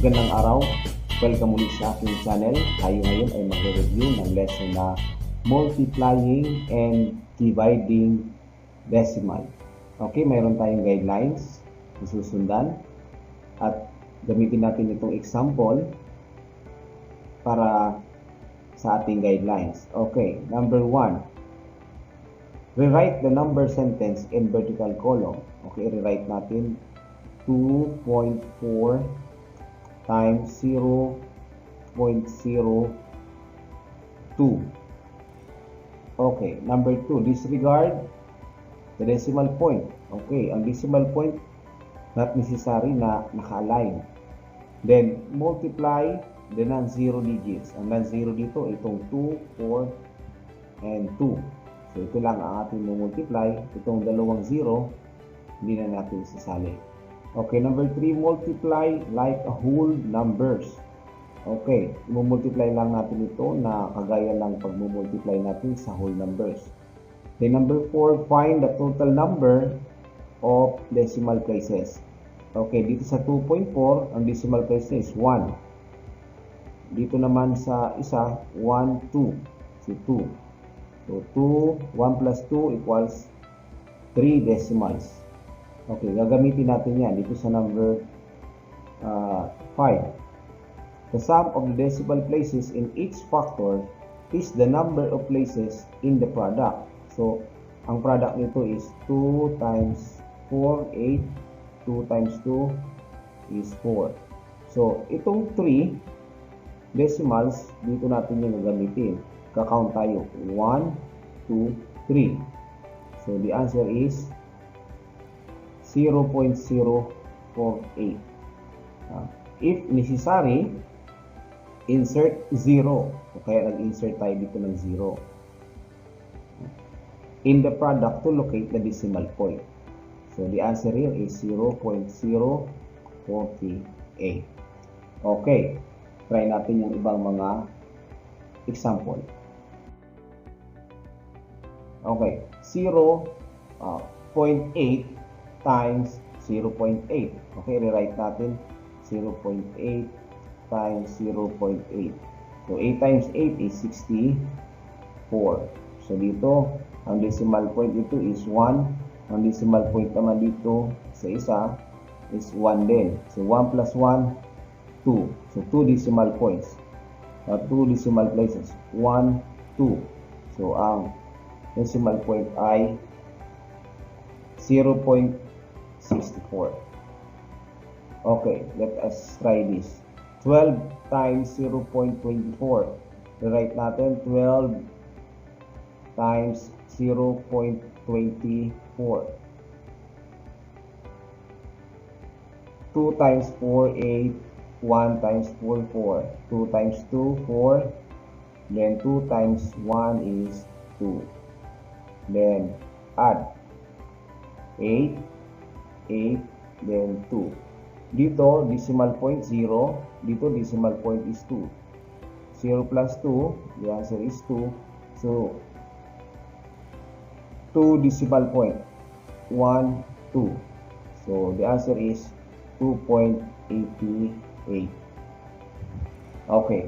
Magandang araw. Welcome ulit sa aking channel. Tayo ngayon ay magre-review ng lesson na multiplying and dividing decimal. Okay, mayroon tayong guidelines na susundan at gamitin natin itong example para sa ating guidelines. Okay, number 1. Rewrite the number sentence in vertical column. Okay, rewrite natin 2.4 times 0.02. Okay, number 2, disregard the decimal point. Okay, ang decimal point not necessary na naka-align. Then, multiply the non-zero digits. Ang non-zero dito, itong 2, 4, and 2. So, ito lang ang ating multiply. Itong dalawang 0, hindi na natin sasali. Okay, number 3, multiply like a whole numbers. Okay, multiply lang natin ito na kagaya lang pag multiply natin sa whole numbers. Then number 4, find the total number of decimal places. Okay, dito sa 2.4, ang decimal place is 1. Dito naman sa isa, 1, 2. So 2. So 2, 1 plus 2 equals 3 decimals. Okay, gagamitin natin yan dito sa number 5. The sum of the decimal places in each factor is the number of places in the product. So, ang product nito is 2 times 4, 8. 2 times 2 is 4. So, itong 3 decimals, dito natin yung gagamitin. Kakount tayo. 1, 2, 3. So, the answer is 0.048. If necessary, insert 0. O kaya nag-insert tayo dito ng 0. In the product to locate the decimal point. So, the answer here is 0.048. Okay. Try natin yung ibang mga example. Okay. 0.8 times 0.8. Okay, rewrite natin 0.8 times 0.8. So, 8 times 8 is 64. So, dito, ang decimal point dito is 1. Ang decimal point naman dito sa isa is 1 din. So, 1 plus 1, 2. So, 2 decimal points. 2 decimal places. 1, 2. So, ang decimal point ay 0.64. Okay, let us try this. 12 times 0.24. Rewrite natin 12 times 0.24. 2 times 4, 8. 1 times 4, 4. 2 times 2, 4. Then 2 times 1 is 2. Then add 8, 8, then 2. Dito, decimal point 0. Dito, decimal point is 2. 0 plus 2, the answer is 2. So, 2 decimal point. 1, 2. So, the answer is 2.88. Okay.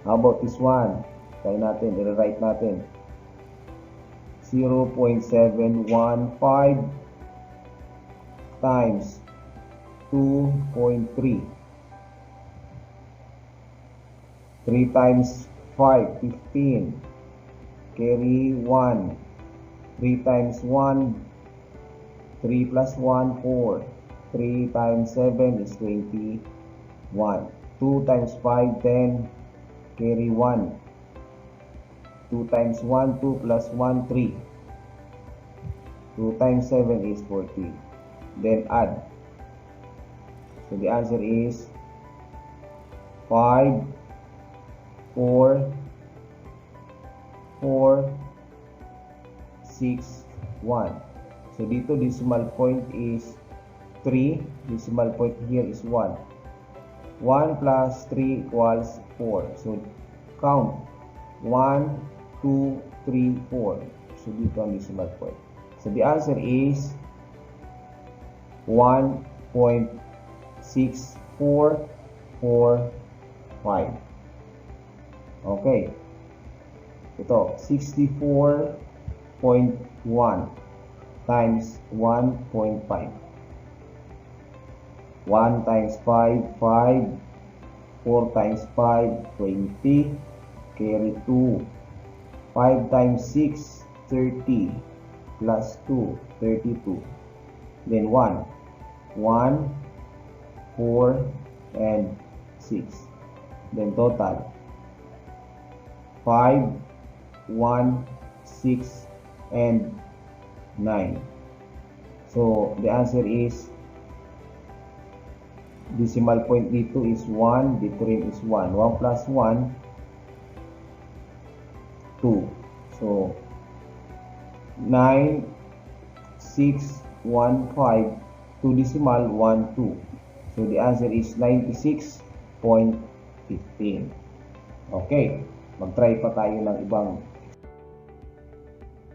How about this one? Try natin, i-write natin. 0.715 times 2.3. 3 times 5, 15. Carry 1. 3 times 1, 3 plus 1, 4. 3 times 7 is 21. 2 times 5, 10. Carry 1. 2 times 1, 2 plus 1, 3. 2 times 7 is 14. Then add. So the answer is 5, 4, 4, 6, 1. So dito decimal point is 3. Decimal point here is 1. 1 plus 3 equals 4. So count. 1, 2, 3, 4. So dito ang decimal point. So the answer is 1.64 5. Okay. Ito, 64.1 times 1.5. 1 times 5, 5. 4 times 5, 20. Carry 2. 5 times 6, 30. Plus 2, 32. Then 1. 1, 4, and 6. Then total 5, 1, 6, and 9. So the answer is, decimal point dito is 1, dito rin is 1. 1 plus 1, 2. So 9, 6, 1, 5, 2 decimal, 1, 2. So the answer is 96.15. Okay, mag-try pa tayo ng ibang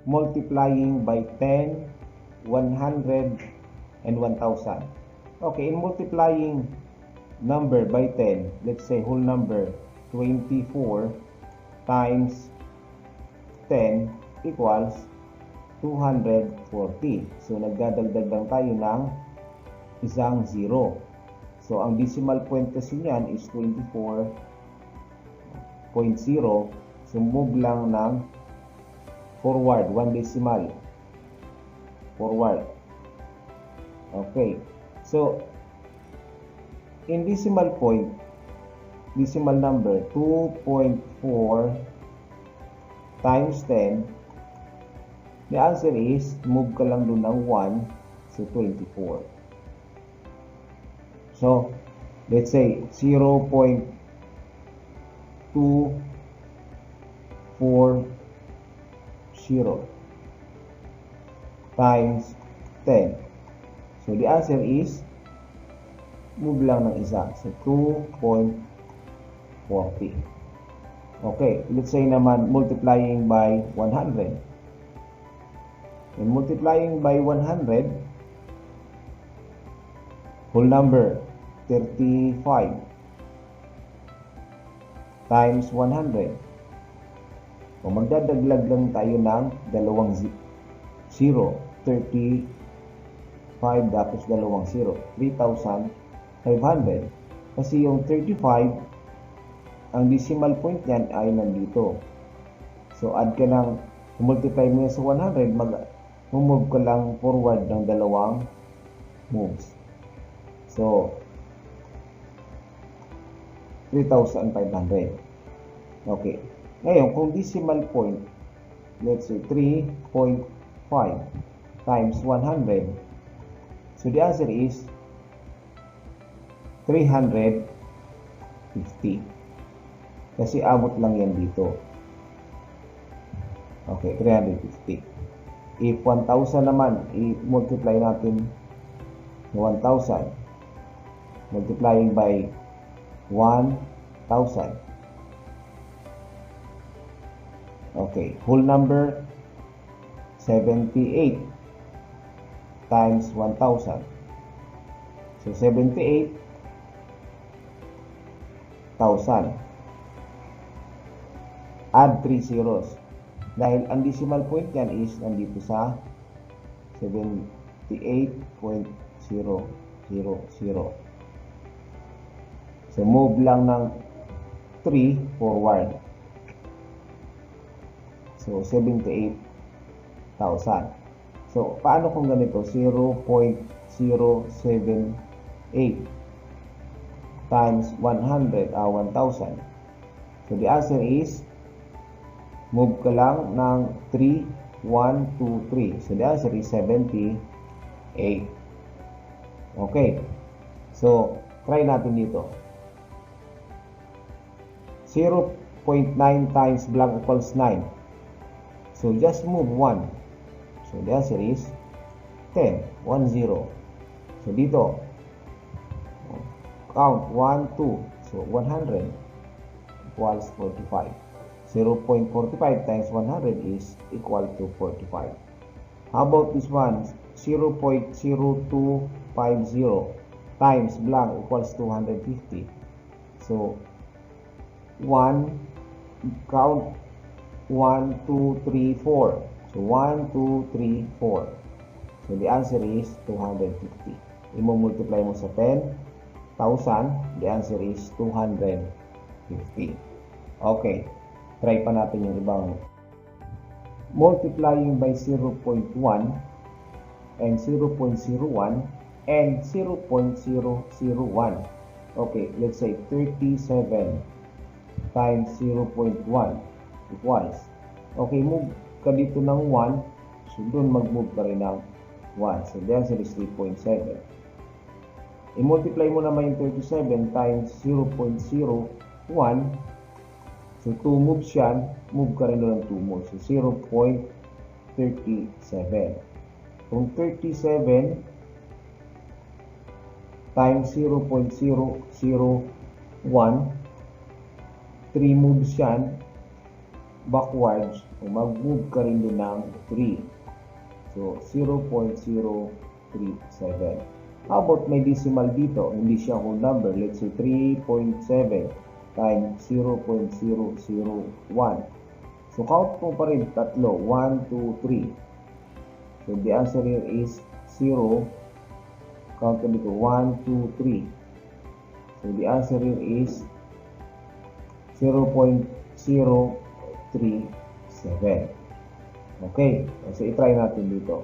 multiplying by 10, 100, and 1,000. Okay, in multiplying number by 10, let's say whole number 24 times 10 equals 240. So nagdadagdag lang tayo ng isang 0. So ang decimal point kasi niyan is 24.0. So move lang ng forward, 1 decimal. Forward. Okay. So in decimal point, decimal number 2.4 times 10, the answer is, move ka lang doon ng 1, so 24. So let's say 0.240 times 10. So the answer is, move lang ng isa. So 2.40. Okay, let's say naman multiplying by 100. And multiplying by 100, whole number 35 times 100. So magdadaglag lang tayo ng dalawang 0. 35 tapos dalawang 0. 3,500. Kasi yung 35, ang decimal point niyan ay nandito. So add ka ng, multiply mo sa 100, move ka lang forward ng dalawang moves. So 3,500. Okay. Ngayon, kung decimal point, let's say 3.5 times 100. So the answer is 350. Kasi abot lang yan dito. Okay, 350. If 1,000 naman, i-multiply natin 1,000. Multiplying by 1,000. Okay, whole number 78 times 1,000. So 78,000. Add 3 zeros. Dahil ang decimal point yan is nandito sa 78.000. So move lang ng 3 forward. So 78,000. So paano kung ganito? 0.078 times 1,000. So the answer is, move ka lang ng 3, 1, 2, 3. So the answer is 78. Okay. So try natin dito. 0.9 times blank equals 9. So just move 1. So the answer is 10. 1, 0. So dito, count 1, 2. So 100 equals 45. 0.45 times 100 is equal to 45. How about this one? 0.0250 times blank equals 250. So, 1, count 1, 2, 3, 4. So, 1, 2, 3, 4. So, the answer is 250. I-multiply mo sa 10,000. The answer is 250. Okay. Try pa natin yung ibang. Multiplying by 0.1 and 0.01 and 0.001. Okay, let's say 37 times 0.1 equals. Okay, move ka dito ng 1. So, doon mag-move ka rin ng 1. So, the answer is 3.7. I-multiply mo naman yung 37 times 0.01. So, 2 moves yan. Move ka rin doon ng 2 moves. So, 0.37. Kung 37 times 0.001, 3 moves yan backwards. So, mag-move ka rin doon ng 3. So, 0.037. How about may decimal dito? Hindi siya whole number. Let's say 3.7 times 0.001. So, count mo pa rin tatlo. 1, 2, 3. So, the answer here is 0. Count ko dito. 1, 2, 3. So, the answer here is 0.037. Okay. So, i-try natin dito.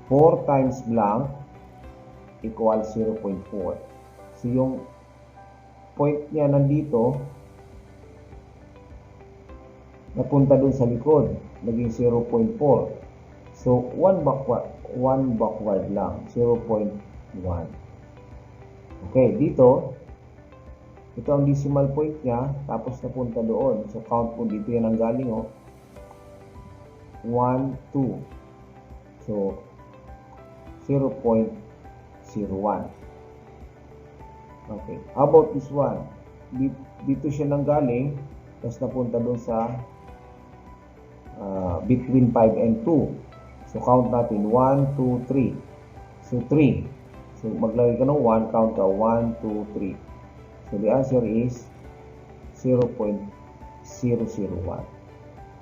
4 times blank equals 0.4. So, yung point niya nandito, napunta dun sa likod. Naging 0.4. So, 1 backward lang. 0.1. Okay, dito, ito ang decimal point niya, tapos napunta doon. So, count po dito yan ang galing, oh. 1, 2. So, 0.01. Okay. How about this one? Dito siya nang galing, tapos napunta doon sa between 5 and 2. So, count natin. 1, 2, 3. So, 3. So, maglagay ka ng 1, count ka. 1, 2, 3. So, the answer is 0.001.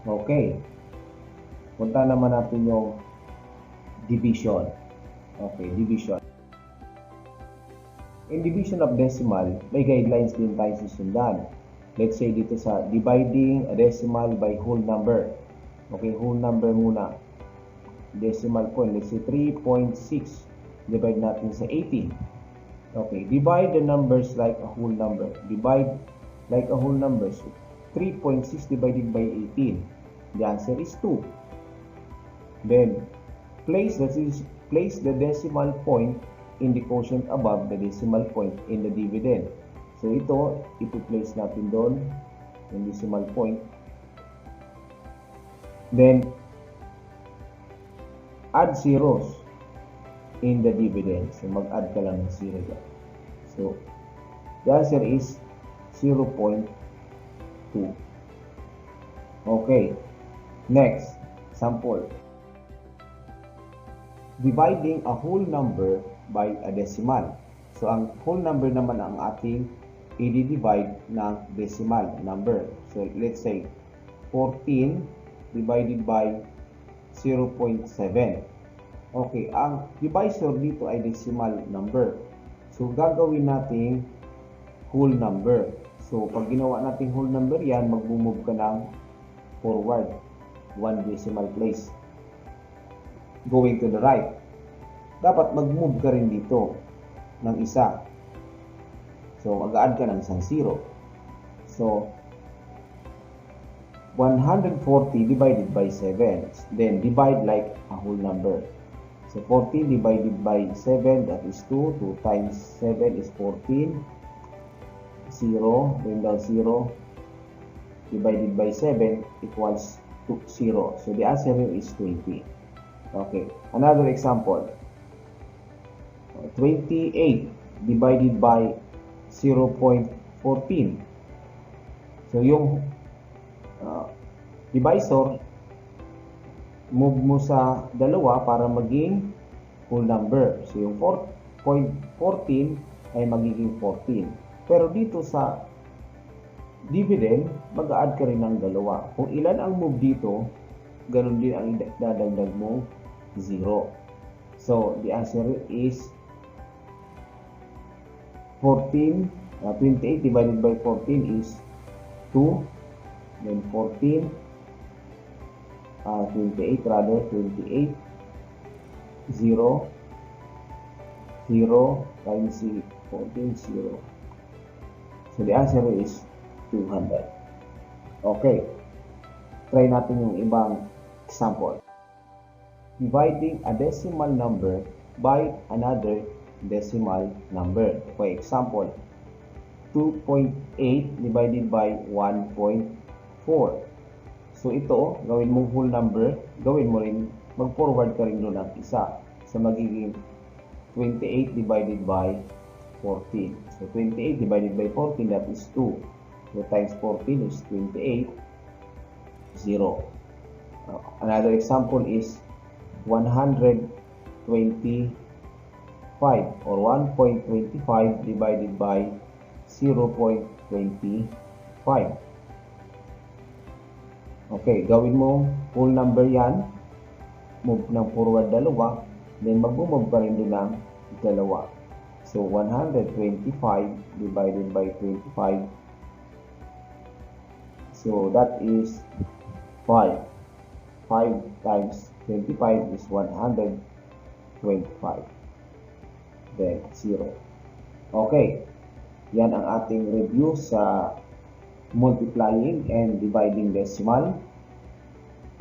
Okay. Punta naman natin yung division. Okay, division. In division of decimal, may guidelines din tayo susundan. Let's say dito sa dividing a decimal by whole number. Okay, whole number muna. Decimal point. Let's say 3.6. Divide natin sa 18. Okay, divide the numbers like a whole number. Divide like a whole number. So, 3.6 divided by 18. The answer is 2. Then, place the decimal point in the quotient above the decimal point in the dividend. So, ito, ipo-place natin doon yung decimal point. Then, add zeros in the dividend. So, mag-add ka lang ng 0 dyan. So, the answer is 0.2. Okay. Next, sample. Dividing a whole number by a decimal. So, ang whole number naman ang ating i-divide ng decimal number. So, let's say 14 divided by 0.7. Okay, ang divisor dito ay decimal number. So, gagawin natin whole number. So, pag ginawa natin whole number yan, mag-move ka ng forward 1 decimal place. Going to the right. Dapat mag-move ka rin dito ng isa. So, mag-add ka ng isang 0. So, 140 divided by 7. Then, divide like a whole number. So, 14 divided by 7, that is 2. 2 times 7 is 14. 0. Bring down 0. Divided by 7 equals 0. So, the answer here is 20. Okay. Another example. 28 divided by 0.14. So, yung divisor, move mo sa dalawa para maging whole number. So, yung 4.14 ay magiging 14. Pero dito sa dividend, mag-a-add ka rin ng dalawa. Kung ilan ang move dito, ganun din ang dadagdag mo, 0. So, the answer is 28 divided by 14 is 2. Then 28 rather, 28, 0, 0 times 14, 0. So, the answer is 200. Okay. Try natin yung ibang example. Dividing a decimal number by another decimal number. For example, 2.8 divided by 1.4. So, ito, gawin mong whole number, gawin mo rin, mag-forward ka rin doon ng isa. So, magiging 28 divided by 14. So, 28 divided by 14, that is 2. So, times 14 is 28, 0. Another example is 125 or 1.25 divided by 0.25. Okay, gawin mo whole number yan. Move ng forward dalawa. Then mag-move ka rin doon ng dalawa. So, 125 divided by 25. So, that is 5. 5 times 25 is 125. Then, 0. Okay. Yan ang ating review sa multiplying and dividing decimal.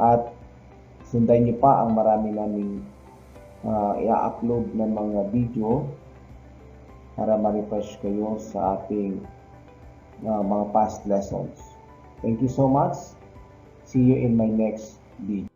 At sundan niyo pa ang marami naming i-upload ng mga video para ma-refresh kayo sa ating mga past lessons. Thank you so much. See you in my next video.